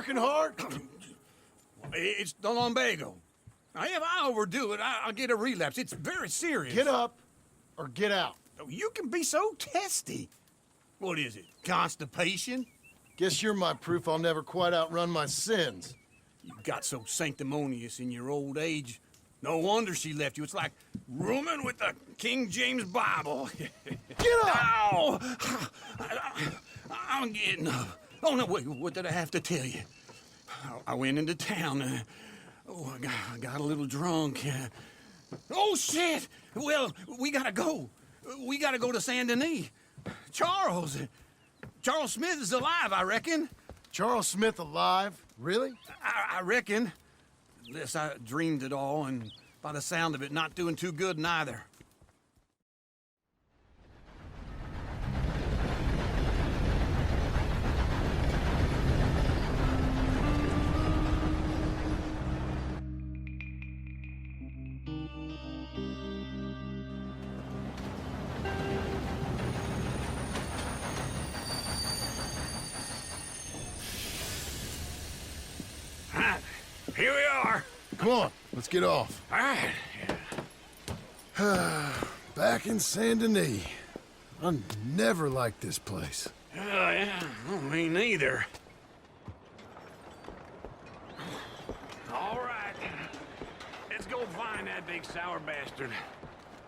working hard? It's the lumbago. Now, if I overdo it, I'll get a relapse. It's very serious. Get up or get out. Oh, you can be so testy. What is it, constipation? Guess you're my proof I'll never quite outrun my sins. You got so sanctimonious in your old age. No wonder she left you. It's like rooming with the King James Bible. Get up! Ow! I'm getting up. Oh, no, wait, what did I have to tell you? I went into town. I got a little drunk. Oh, shit! Well, we gotta go. We gotta go to Saint Denis. Charles Smith is alive, I reckon. Charles Smith alive? Really? I reckon. Unless I dreamed it all, and by the sound of it, not doing too good neither. Here we are. Come on, let's get off. All right. Back in Saint Denis. I never liked this place. Yeah, well, me neither. All right. Let's go find that big sour bastard.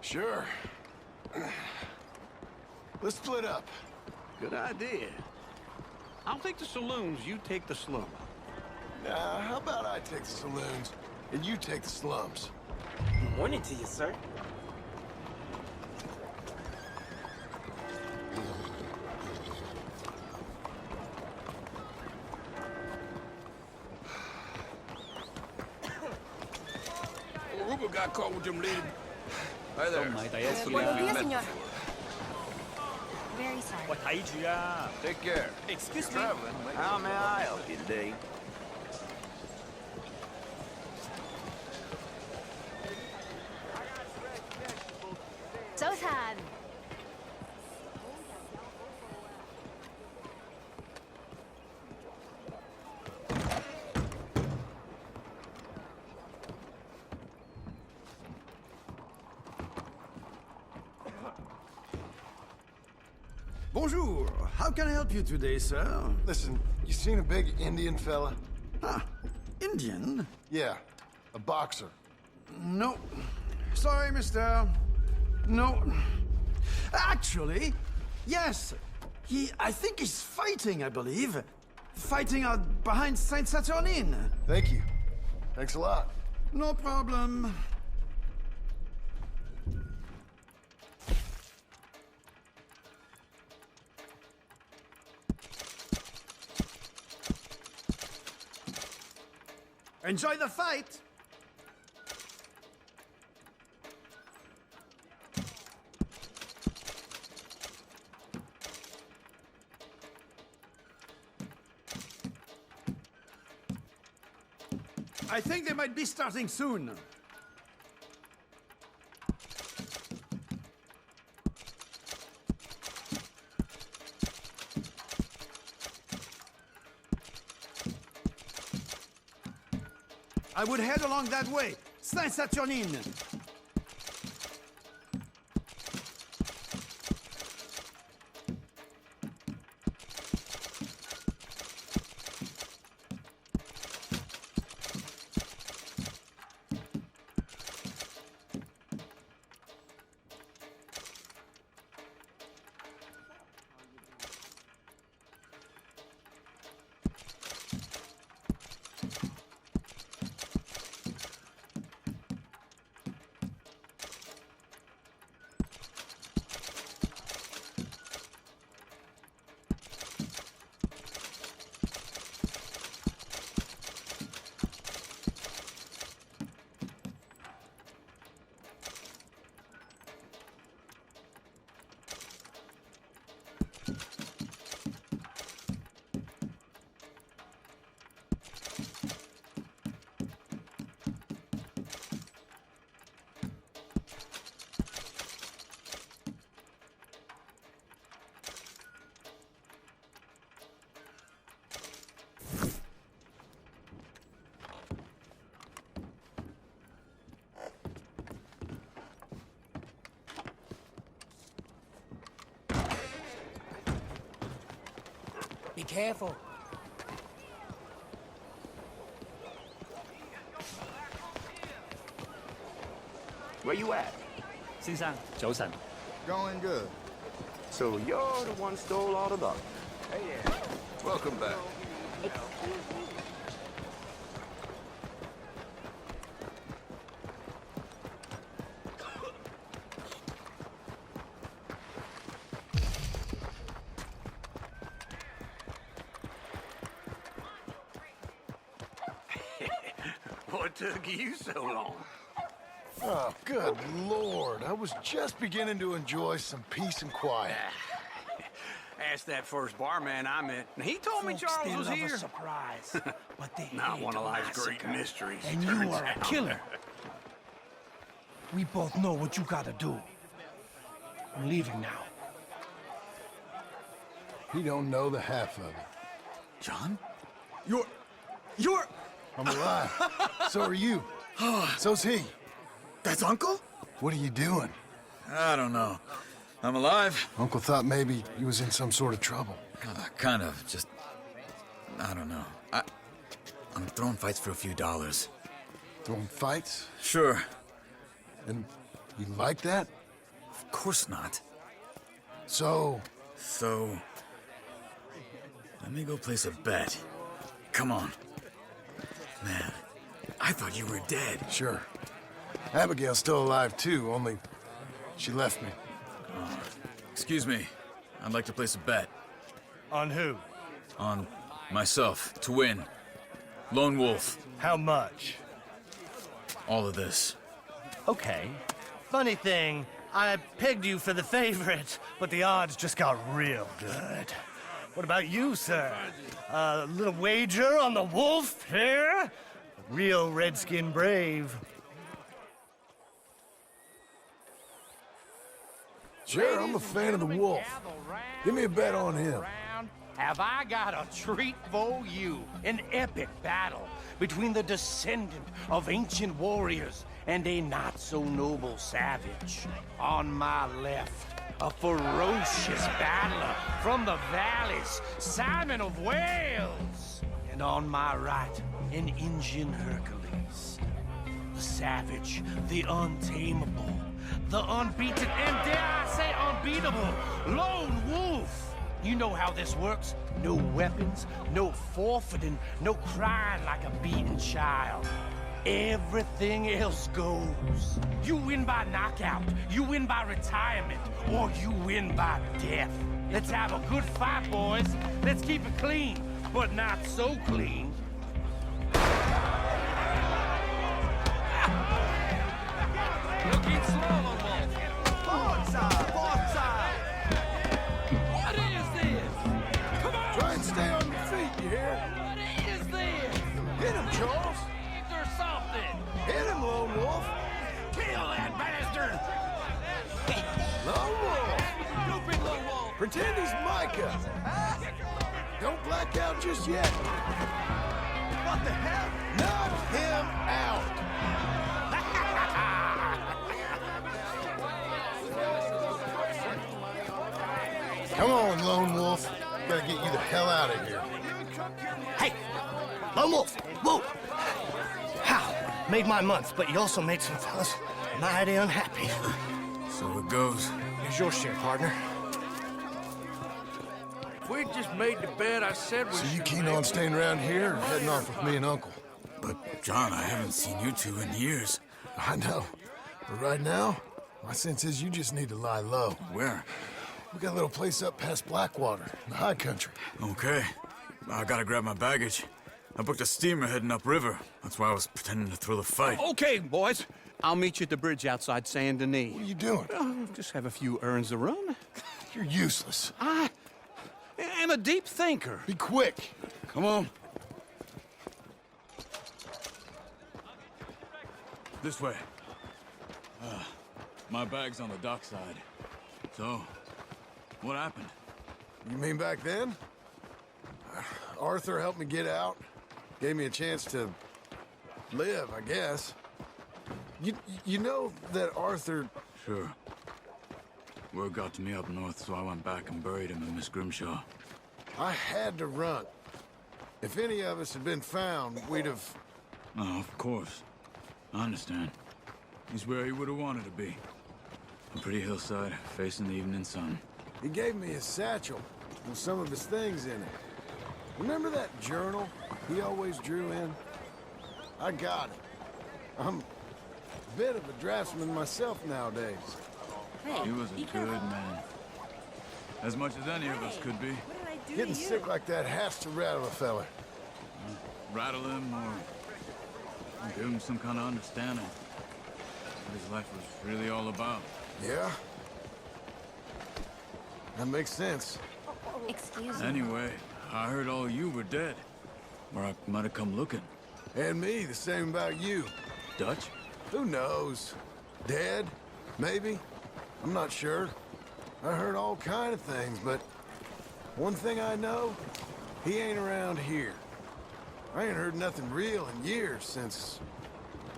Sure. Let's split up. Good idea. I'll take the saloons, you take the slum. Nah, how about I take the saloons and you take the slums? Morning to you, sir. Ruben got caught with them lady. Hi there. Buenos días, señor. Very sorry. 喂，睇住啊 Take care.！Excuse me。 Traveling. How may I help you today? 早晨。Bonjour. How can I help you today, sir? Listen, you seen a big Indian fella? Ah, Indian? Yeah, a boxer. No. Sorry, mister. No. Actually, yes. I think he's fighting, I believe. Fighting out behind Saint Saturnine. Thank you. Thanks a lot. No problem. Enjoy the fight! I think they might be starting soon. I would head along that way. Saint-Saturnine. careful. Where you at? 先生，早晨。 Going good. So you're the one stole all the luck. Welcome back. What took you so long? Oh, good Lord. I was just beginning to enjoy some peace and quiet. Asked that first barman I met, and he told me Folks, Charles they was love here. a surprise, but they Not hate one of a life's great massacre. mysteries. And you turns are a out. killer. We both know what you gotta do. I'm leaving now. He don't know the half of it. John? You're... I'm alive. So are you. So's he. That's Uncle? What are you doing? I don't know. I'm alive. Uncle thought maybe he was in some sort of trouble. Kind of. Just... I don't know. I'm throwing fights for a few dollars. Throwing fights? Sure. And you like that? Of course not. So, So... let me go place a bet. Come on. Man, I thought you were dead. sure. Abigail's still alive too, only she left me. Excuse me. I'd like to place a bet. On who? On myself, to win. Lone Wolf. How much? All of this. Okay. Funny thing, I pegged you for the favorite, but the odds just got real good. What about you, sir? A little wager on the wolf here? Real redskin brave. Sure, I'm a fan of the wolf. Give me a bet on him. Have I got a treat for you? An epic battle between the descendant of ancient warriors and a not-so-noble savage. On my left, a ferocious battler from the valleys, Simon of Wales. And on my right, an Indian Hercules. The savage, the untamable, the unbeaten, and dare I say unbeatable, Lone Wolf. You know how this works. No weapons, no forfeiting, no crying like a beaten child. Everything else goes. You win by knockout, you win by retirement, or you win by death. Let's have a good fight, boys. Let's keep it clean, but not so clean. Looking slow, Wolf. What is this? Come on! Try and stay on your feet, you hear? What is this? Hit him, Charles. Or something. Hit him, Lone Wolf. Kill that bastard! Lone Wolf. Stupid little wolf! Pretend he's Micah. Don't black out just yet. What the hell? Knock him out. Come on, Lone Wolf. Gotta get you the hell out of here. Hey! Lone Wolf! Whoa! How? Made my month, but you also made some fellas mighty unhappy. So it goes. Here's your share, partner. If we just made the bet I said we So you should keen make, on staying around here or heading off with me and Uncle? But, John, I haven't seen you two in years. I know. But right now, my sense is you just need to lie low. Where? We got a little place up past Blackwater, in the high country. Okay. I gotta grab my baggage. I booked a steamer heading upriver. That's why I was pretending to throw the fight. Okay, boys. I'll meet you at the bridge outside Saint Denis. What are you doing? Just have a few errands to run. You're useless. I am a deep thinker. Be quick. Come on. This way. My bag's on the dockside. So, what happened? You mean back then? Arthur helped me get out. Gave me a chance to live, I guess. You know that Arthur... Sure. Word got to me up north, so I went back and buried him in Miss Grimshaw. I had to run. If any of us had been found, we'd have... Oh, of course. I understand. He's where he would have wanted to be. A pretty hillside, facing the evening sun. He gave me his satchel with some of his things in it. Remember that journal he always drew in? I got it. I'm a bit of a draftsman myself nowadays. He was a good man. As much as any of us could be. Getting sick like that has to rattle a fella. Rattle him or give him some kind of understanding what his life was really all about. Yeah? That makes sense. Excuse me. Anyway, I heard all you were dead. Or I might have come looking. And me, the same about you. Dutch? Who knows? Dead? Maybe? I'm not sure. I heard all kind of things, but one thing I know, he ain't around here. I ain't heard nothing real in years since,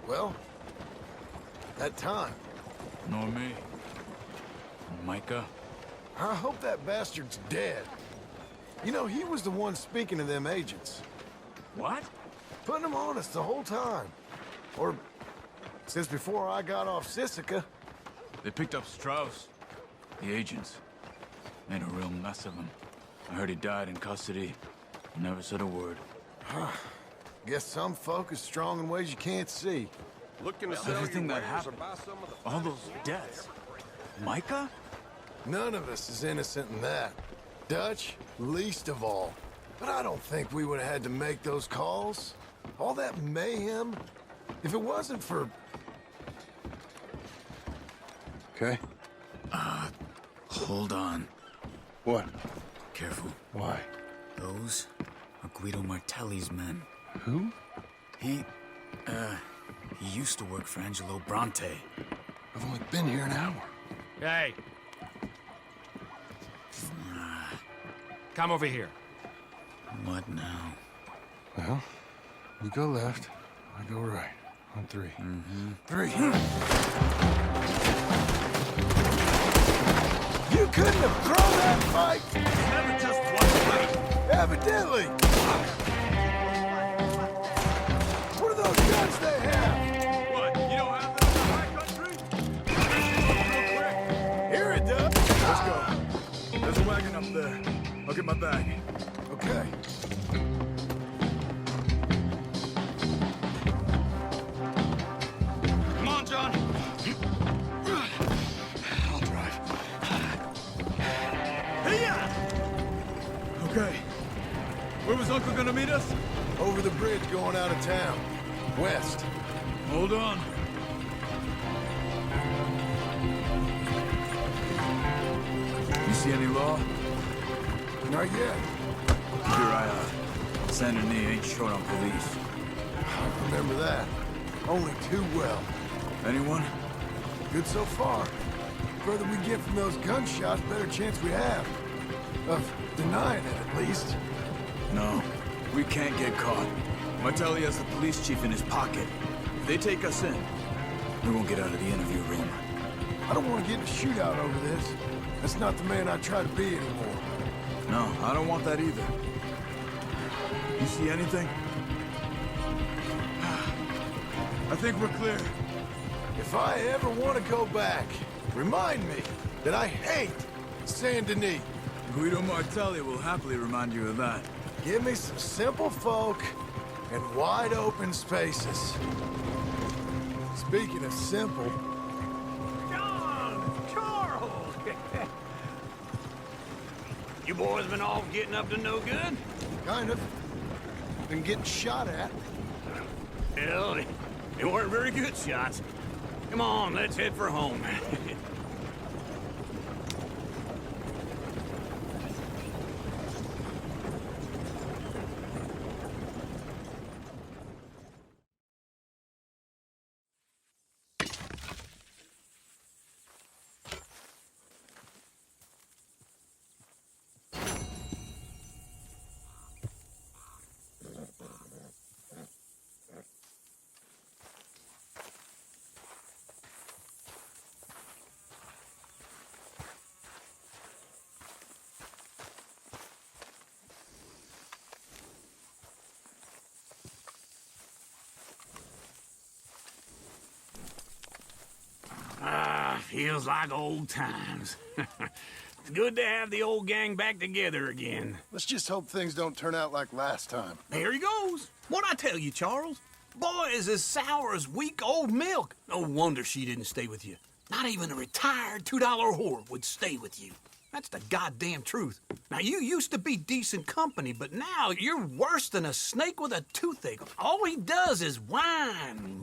well, that time. Nor me. Micah? I hope that bastard's dead. You know, he was the one speaking to them agents. What? Putting them on us the whole time. Or since before I got off Sisika. They picked up Strauss. The agents. Made a real mess of him. I heard he died in custody. Never said a word. Guess some folk is strong in ways you can't see. Looking to sell Everything your that wares or happened. buy some of the All those deaths. Micah? None of us is innocent in that. Dutch, least of all. But I don't think we would have had to make those calls. All that mayhem. If it wasn't for... Okay. Hold on. What? Careful. Why? Those are Guido Martelli's men. Who? He used to work for Angelo Bronte. I've only been here an hour. Hey. Come over here. What now? Well, you go left, I go right. On three. Three. You couldn't have thrown that fight! Never just one fight. Evidently! What are those guns they have? What, you don't have that in my country? Real quick. Here it does. Let's go. There's a wagon up there. I'll get my bag. Okay. Come on, John. I'll drive. Okay. Where was Uncle gonna meet us? Over the bridge going out of town. West. Hold on. You see any law? Not yet. Here I are. Saint Denis ain't short on police. I remember that. Only too well. Anyone? Good so far. Further we get from those gunshots, better chance we have. Of denying it, at least. No. We can't get caught. Martelli has the police chief in his pocket. If they take us in, we won't get out of the interview room. I don't want to get in a shootout over this. That's not the man I try to be anymore. No, I don't want that either. You see anything? I think we're clear. If I ever want to go back, remind me that I hate Saint Denis. Guido Martelli will happily remind you of that. Give me some simple folk and wide open spaces. Speaking of simple, John! Charles! You boys been off getting up to no good? kind of. Been getting shot at. Hell, they weren't very good shots. Come on, let's head for home. Feels like old times. It's good to have the old gang back together again. Let's just hope things don't turn out like last time. There he goes. What'd I tell you, Charles? Boy is as sour as week-old milk. No wonder she didn't stay with you. Not even a retired $2 whore would stay with you. That's the goddamn truth. Now, you used to be decent company, but now you're worse than a snake with a toothache. All he does is whine.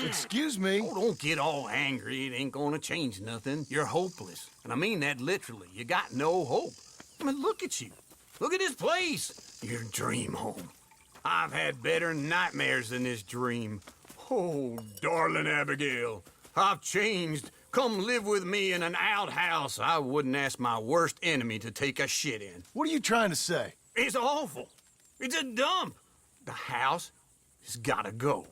Excuse me? Oh, don't get all angry. It ain't gonna change nothing. You're hopeless. And I mean that literally. You got no hope. I mean, look at you. Look at this place. Your dream home. I've had better nightmares than this dream. Oh, darling Abigail, I've changed. Come live with me in an outhouse I wouldn't ask my worst enemy to take a shit in. What are you trying to say? It's awful. It's a dump. The house has gotta go.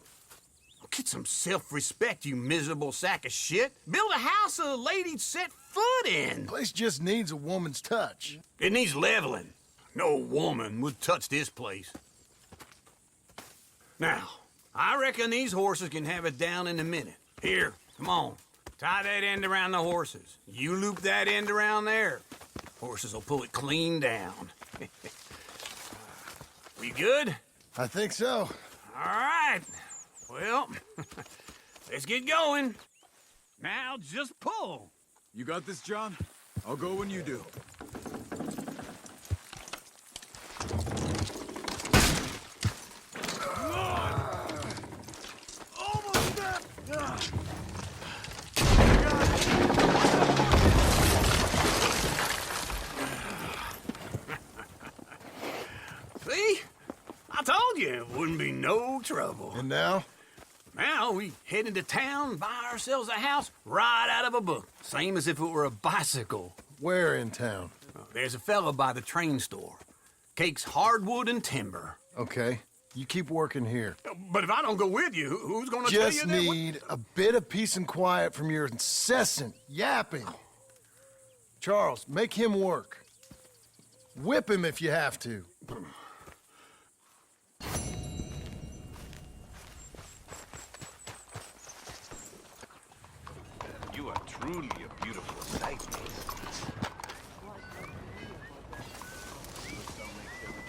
Get some self-respect, you miserable sack of shit. Build a house a lady'd set foot in. The place just needs a woman's touch. It needs leveling. No woman would touch this place. Now, I reckon these horses can have it down in a minute. Here, come on. Tie that end around the horses. You loop that end around there. Horses will pull it clean down. We good? I think so. All right. Well, let's get going. Now just pull. You got this, John? I'll go when you do. See? I told you it wouldn't be no trouble. And now? Now we head into town, buy ourselves a house right out of a book. Same as if it were a bicycle. Where in town? There's a fella by the train store. Cakes hardwood and timber. Okay. You keep working here. But if I don't go with you, who's gonna tell you Just that? need a bit of peace and quiet from your incessant yapping. Charles, make him work. Whip him if you have to. You are truly a beautiful sight.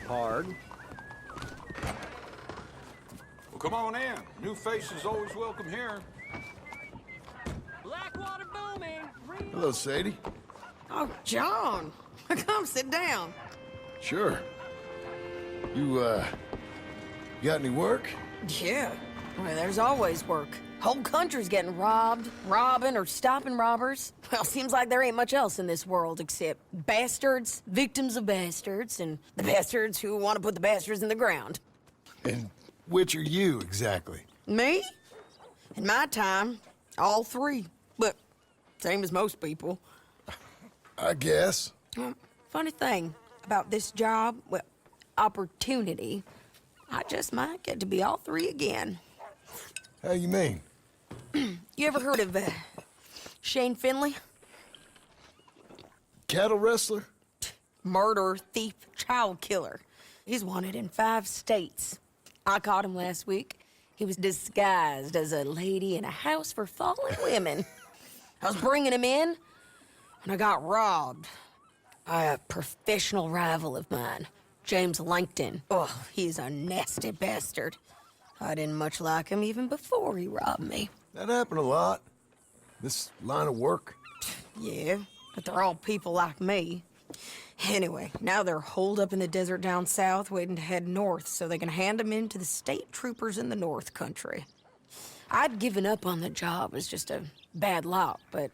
Hard. Well, come on in. New faces always welcome here. Blackwater booming. Hello, Sadie. Oh, John. Come sit down. Sure. You got any work? Yeah. Well, there's always work. Whole country's getting robbed, robbing, or stopping robbers. Well, seems like there ain't much else in this world except bastards, victims of bastards, and the bastards who want to put the bastards in the ground. And which are you, exactly? Me? In my time, all three. But same as most people. I guess. Funny thing about this job, well, opportunity, I just might get to be all three again. How you mean? You ever heard of Shane Finley? Cattle wrestler? Murderer, thief, child killer. He's wanted in 5 states. I caught him last week. He was disguised as a lady in a house for fallen women. I was bringing him in, and I got robbed by a professional rival of mine, James Langton. Oh, he's a nasty bastard. I didn't much like him even before he robbed me. That happened a lot. This line of work. Yeah, but they're all people like me. Anyway, now they're holed up in the desert down south, waiting to head north so they can hand them in to the state troopers in the north country. I'd given up on the job as just a bad lot, but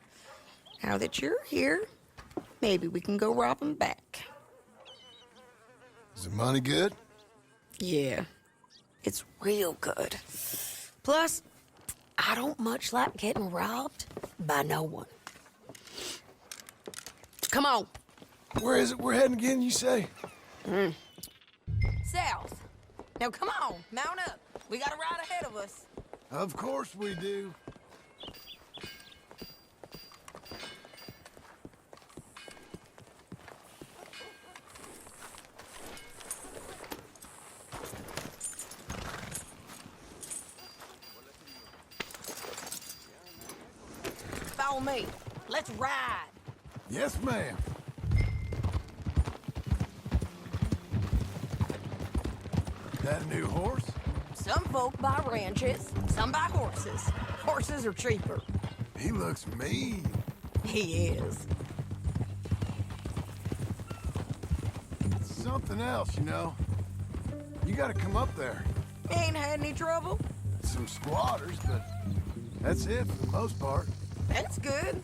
now that you're here, maybe we can go rob them back. Is the money good? Yeah, it's real good. Plus, I don't much like getting robbed by no one. Come on. Where is it we're heading again, you say? South. Now come on, mount up. We got a ride ahead of us. Of course we do. Follow me. Let's ride. Yes, ma'am. That a new horse? Some folk buy ranches, some buy horses. Horses are cheaper. He looks mean. He is. Something else, you know. You gotta come up there. Ain't had any trouble? Some squatters, but that's it for the most part. That's good.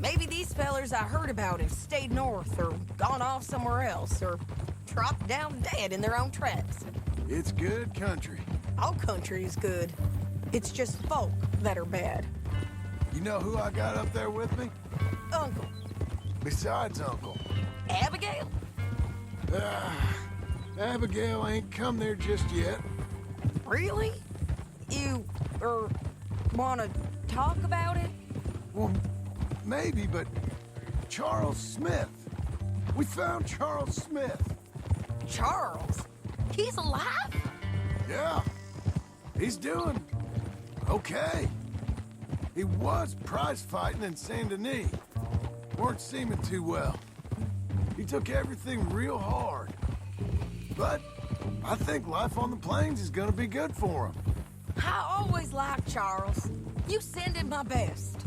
Maybe these fellers I heard about have stayed north or gone off somewhere else or dropped down dead in their own tracks. It's good country. All country is good. It's just folk that are bad. You know who I got up there with me? Uncle. Besides Uncle. Abigail? Abigail ain't come there just yet. Really? You, wanna talk about it? Well, maybe, but Charles Smith. We found Charles Smith. Charles? He's alive? Yeah. He's doing okay. He was prize fighting in Saint Denis. Weren't seeming too well. He took everything real hard. But I think life on the plains is gonna be good for him. I always liked Charles. You send him my best.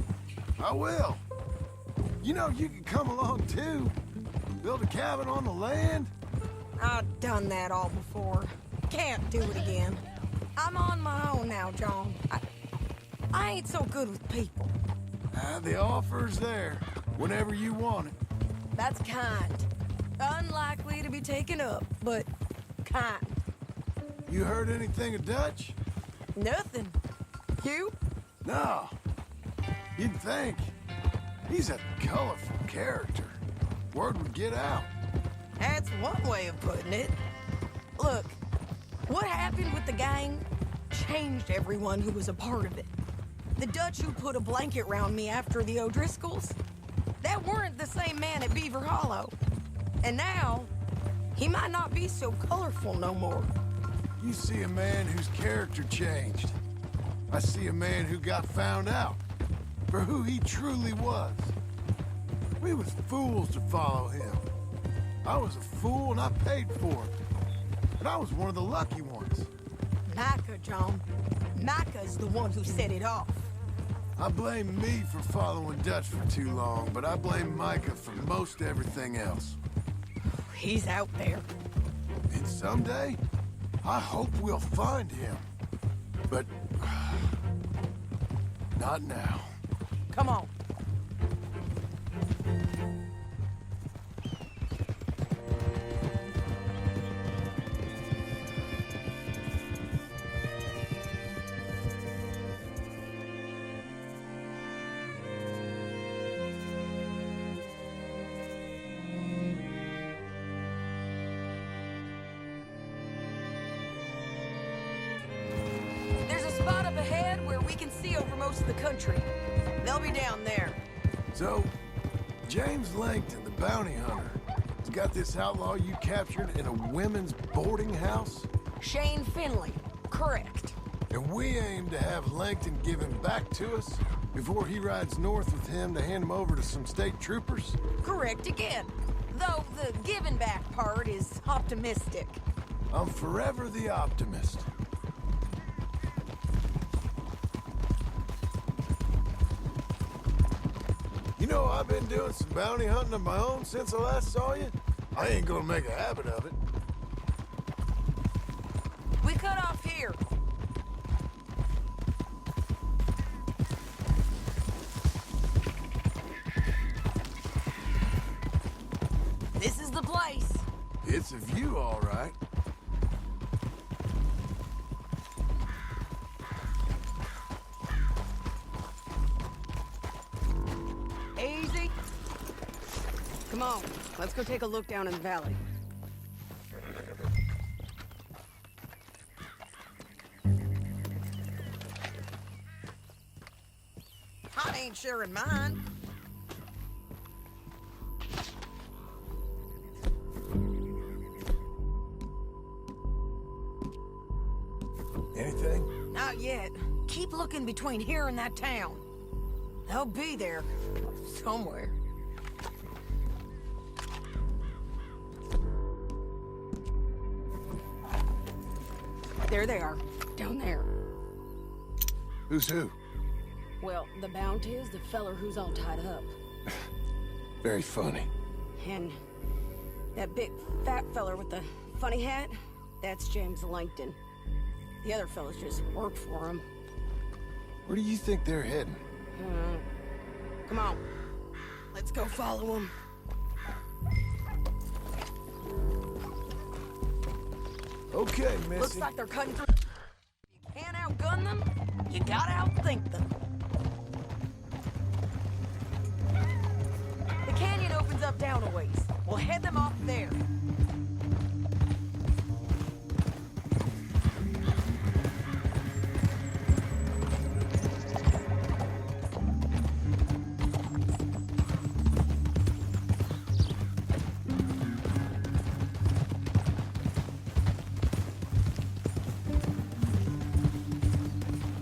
I will. You know, you can come along too. Build a cabin on the land. I've done that all before. Can't do it again. I'm on my own now, John. I ain't so good with people. The offer's there, whenever you want it. That's kind. Unlikely to be taken up, but kind. You heard anything of Dutch? Nothing. You? No. You'd think. He's a colorful character. Word would get out. That's one way of putting it. Look, what happened with the gang changed everyone who was a part of it. The Dutch who put a blanket round me after the O'Driscolls, that weren't the same man at Beaver Hollow. And now, he might not be so colorful no more. You see a man whose character changed. I see a man who got found out for who he truly was. We was fools to follow him. I was a fool and I paid for it. But I was one of the lucky ones. Micah, John. Micah's the one who set it off. I blame me for following Dutch for too long, but I blame Micah for most everything else. He's out there. And someday, I hope we'll find him. But not now. Come on. There's a spot up ahead where we can see over most of the country. They'll be down there. So, James Langton, the bounty hunter, has got this outlaw you captured in a women's boarding house? Shane Finley. Correct. And we aim to have Langton give him back to us before he rides north with him to hand him over to some state troopers? Correct again. Though the giving back part is optimistic. I'm forever the optimist. You know, I've been doing some bounty hunting of my own since I last saw you. I ain't gonna make a habit of it. We cut off here. This is the place. It's a view, all right. Easy. Come on, let's go take a look down in the valley. I ain't sharing mine. Anything? Not yet. Keep looking between here and that town. They'll be there. Somewhere. There they are. Down there. Who's who? Well, the bounty is the feller who's all tied up. Very funny. And that big fat feller with the funny hat, that's James Langton. The other fellas just work for him. Where do you think they're heading? Come on. Let's go follow them. Okay, Missy. Looks like they're cutting through. You can't outgun them, you gotta outthink them. The canyon opens up down a ways. We'll head them off there.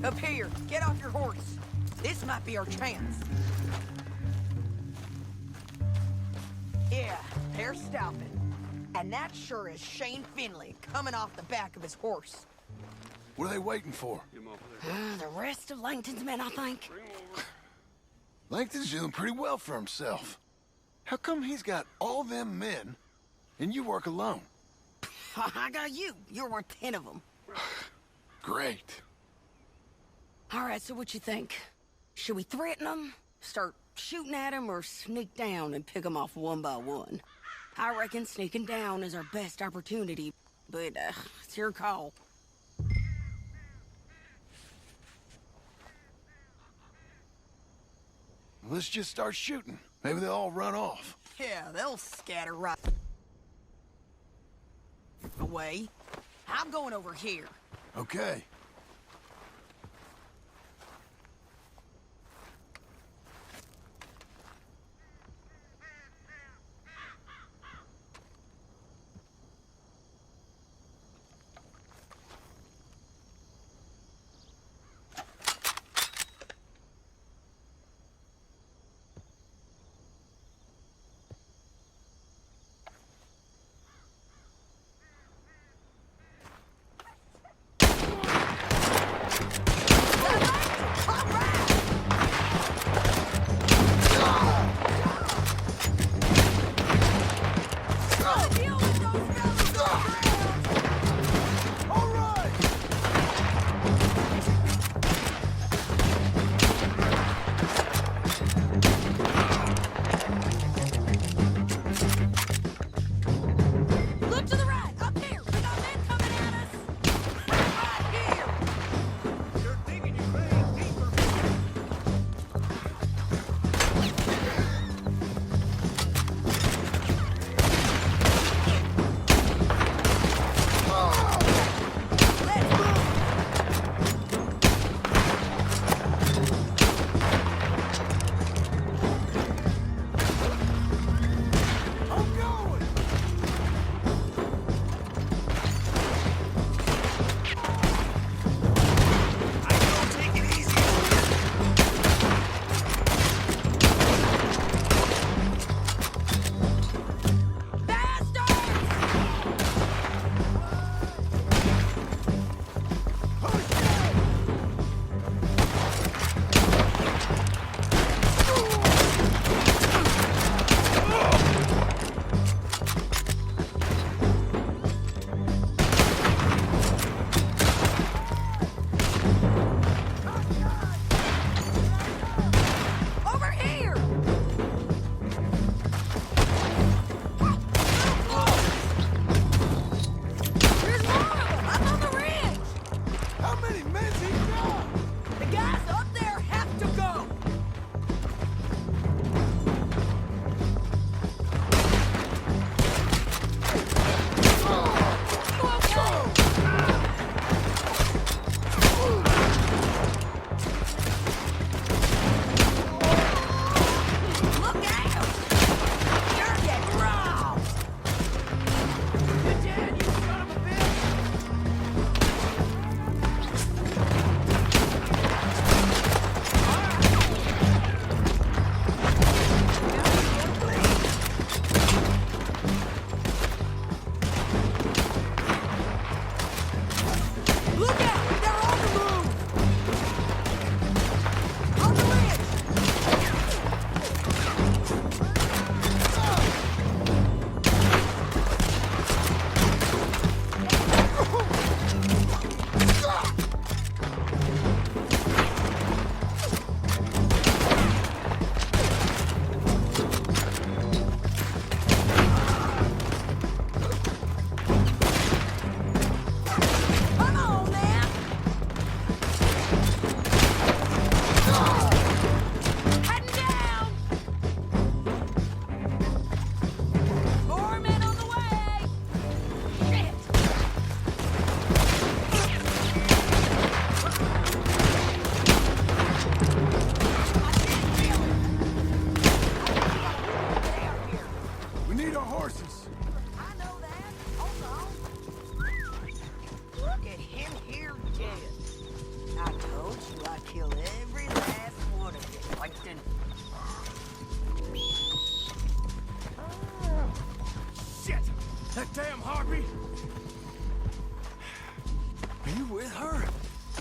Up here, get off your horse. This might be our chance. Yeah, they're stopping. And that sure is Shane Finley coming off the back of his horse. What are they waiting for? The rest of Langton's men, I think. Langton's doing pretty well for himself. How come he's got all them men, and you work alone? I got you. You're worth 10 of them. Great. All right, so what you think? Should we threaten them, start shooting at them, or sneak down and pick them off one by one? I reckon sneaking down is our best opportunity, but it's your call. Let's just start shooting. Maybe they'll all run off. Yeah, they'll scatter right away. I'm going over here. Okay.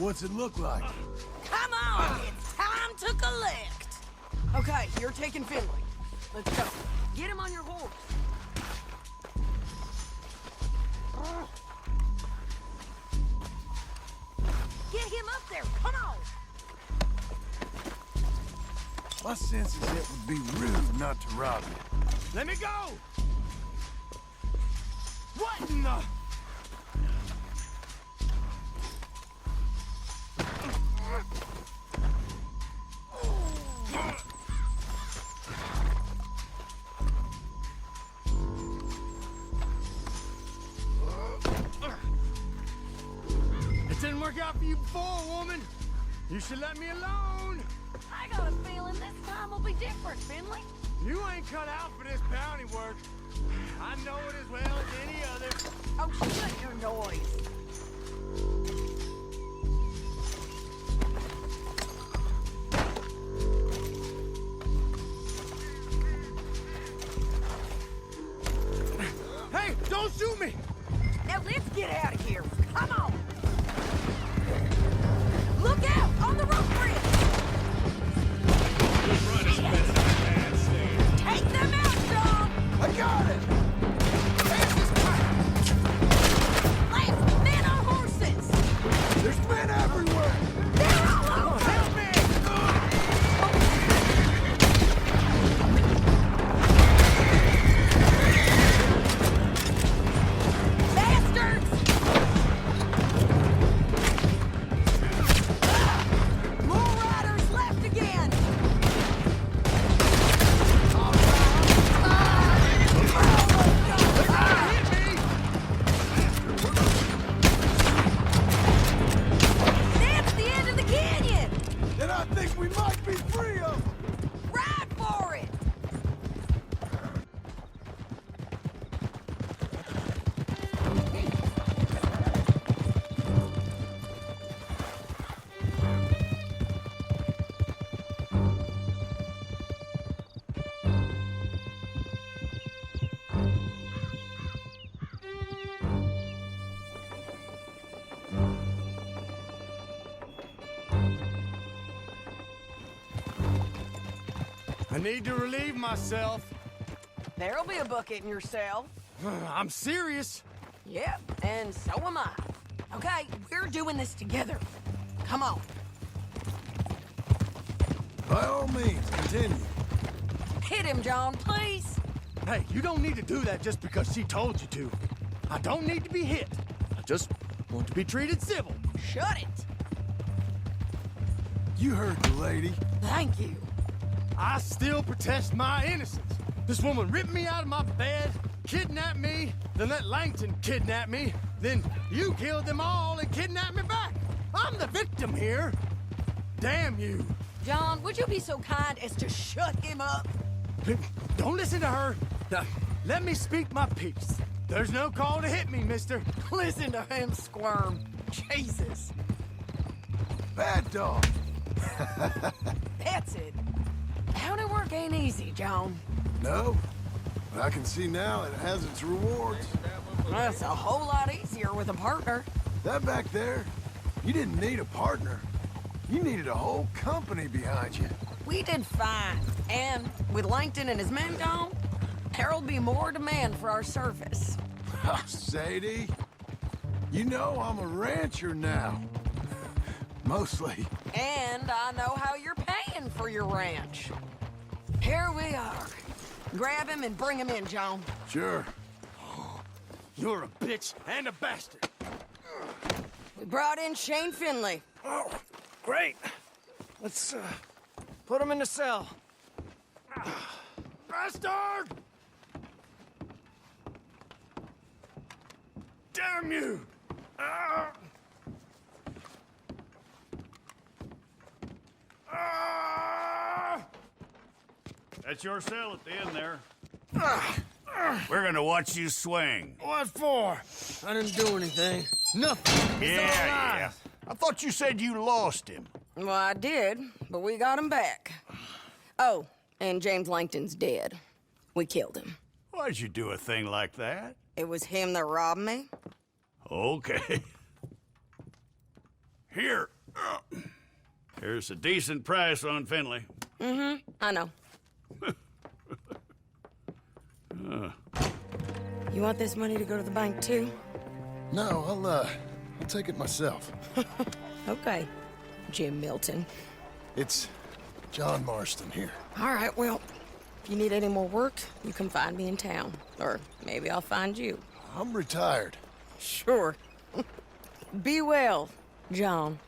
What's it look like? Come on, it's time to collect. Okay, you're taking Finley. Let's go. Get him on your horse. Get him up there, come on. My sense is it would be rude not to rob you. Let me go! What in the... It didn't work out for you before, woman. You should let me alone. I got a feeling this time will be different, Finley. You ain't cut out for this bounty work. I know it as well as any other. Oh, shut your noise. Hey, don't shoot me! Now let's get out of here. Come on. Look out on the rope bridge. Take them out, John. I got it! Lance, men on horses. There's men everywhere! They're all over. Help me! Bastards! More riders left again. That's the end of the canyon. And I think we might be free of them! Ride for it. I need to relieve myself. There'll be a bucket in your cell. I'm serious. Yep, and so am I. Okay, we're doing this together. Come on. By all means, continue. Hit him, John, please. Hey, you don't need to do that just because she told you to. I don't need to be hit. I just want to be treated civil. Shut it. You heard the lady. Thank you. I still protest my innocence. This woman ripped me out of my bed, kidnapped me, then let Langton kidnap me, then you killed them all and kidnapped me back. I'm the victim here. Damn you. John, would you be so kind as to shut him up? Don't listen to her. Let me speak my piece. There's no call to hit me, mister. Listen to him squirm. Jesus. Bad dog. That's it. County work ain't easy, John. No, but I can see now it has its rewards. That's a whole lot easier with a partner. That back there, you didn't need a partner. You needed a whole company behind you. We did fine. And with Langton and his men gone, there'll be more demand for our service. Sadie, you know I'm a rancher now. Mostly. And I know how you're paying for your ranch. Here we are. Grab him and bring him in, John. Sure. You're a bitch and a bastard. We brought in Shane Finley. Oh, great. Let's, put him in the cell. Bastard! Damn you! That's your cell at the end there. We're gonna watch you swing. What for? I didn't do anything. Nothing. He's all alive. I thought you said you lost him. Well, I did, but we got him back. Oh, and James Langton's dead. We killed him. Why'd you do a thing like that? It was him that robbed me. Okay. Here, Here's a decent price on Finley. Mm-hmm, I know. You want this money to go to the bank, too? No, I'll take it myself. Okay, Jim Milton. It's John Marston here. All right, well, if you need any more work, you can find me in town. Or maybe I'll find you. I'm retired. Sure. Be well, John.